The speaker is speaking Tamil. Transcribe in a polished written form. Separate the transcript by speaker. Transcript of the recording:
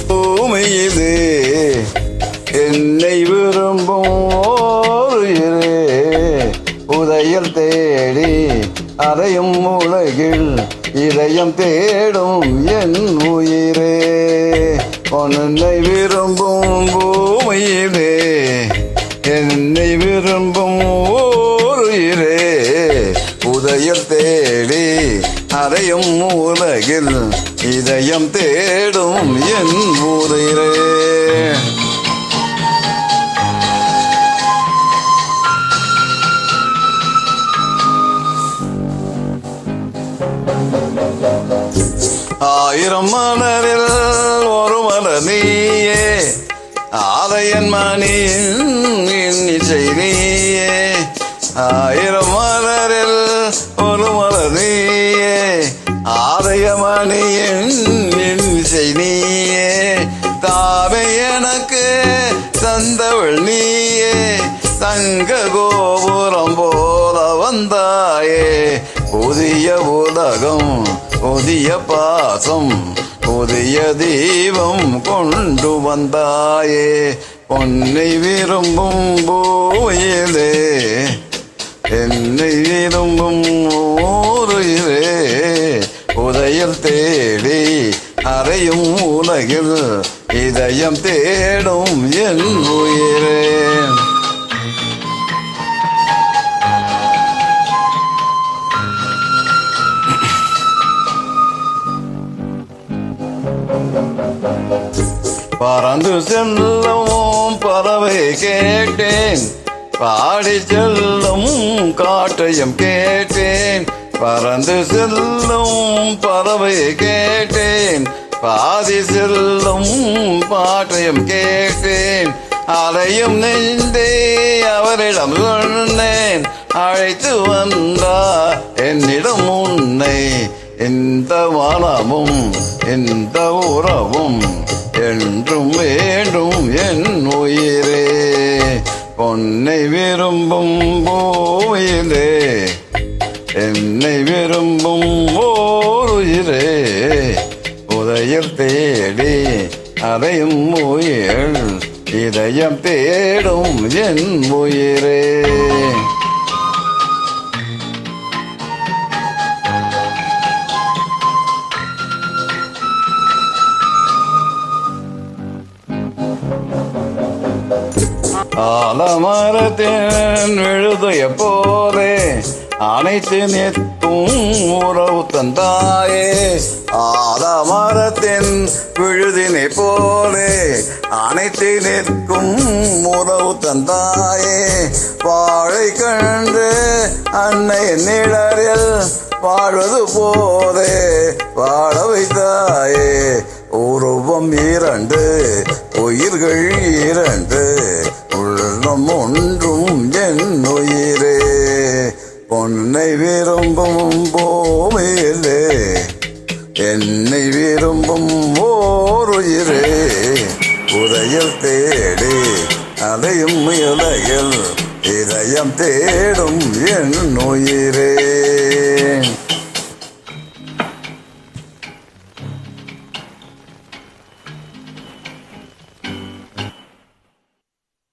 Speaker 1: பூமியிலே என்னை விரும்பும் ஓருயிரே, உதயம் தேடி அறையும் உலகில் இதயம் தேடும் என் உயிரே. உன்னை விரும்பும் பூமியிலே என்னை விரும்பும் ஓருயிரே, உதயம் தேடி அறையும் உலகில் இதயம் தேடும் என் உயிரே. ஆயிரம் மலரில் ஒரு மலர் நீயே, ஆலயன் மணியின் இன்னிசை நீயே. ஆயிரம் மலரில் ஒரு மலர் நீயே, ஆலயமணியின் இன்னிசை நீயே. தாவே எனக்கு தந்தவள் நீயே, தங்க கோபுரம் போல வந்தாயே. புதிய உலகம் புதிய பாசம் புதிய தீபம் கொண்டு வந்தாயே. பொன்னை விரும்பும் பூமியிலே என்னை விரும்பும் ஓருயிரே, உதயம் தேடி அறையும் உலகில் இதயம் தேடும் என் உயிரே. பறந்து செல்லும் பறவை கேட்டேன், பாடி செல்லும் காற்றையும் கேட்டேன். பறந்து செல்லும் பறவை கேட்டேன், பாதி செல்லும் பாட்டையும் கேட்டேன். அலையும் நெஞ்சே அவரிடம் சொன்னேன், அழைத்து வந்தார் என்னிடம் உன்னை. இந்த மனமும் இந்த உறவும் என்றும் வேண்டும் என் உயிரே. பொன்னை விரும்பும் பூமியிலே என்னை விரும்பும் ஓருயிரே, உதயம் தேடி அறையும் உயிர் இதயம் தேடும் என் உயிரே. ஆலமரத்தின் விழுதைய போலே அனைத்து நிற்கும் உறவு தந்தாயே. ஆலமரத்தின் விழுதினை போலே அனைத்து நிற்கும் உறவு தந்தாயே. வாழை கண்டு அன்னை நிழலில் வாழ்வது போலே வாழ வைத்தாயே. உருவம் இரண்டு உயிர்கள் இரண்டு, உள்ளம் ஒன்றும் என் உயிரே. பொன்னை விரும்பும் பூமியிலே என்னை விரும்பும் ஓருயிரே, உதயம் தேடி அலையும் உலகில் இதயம் தேடும் என் உயிரே.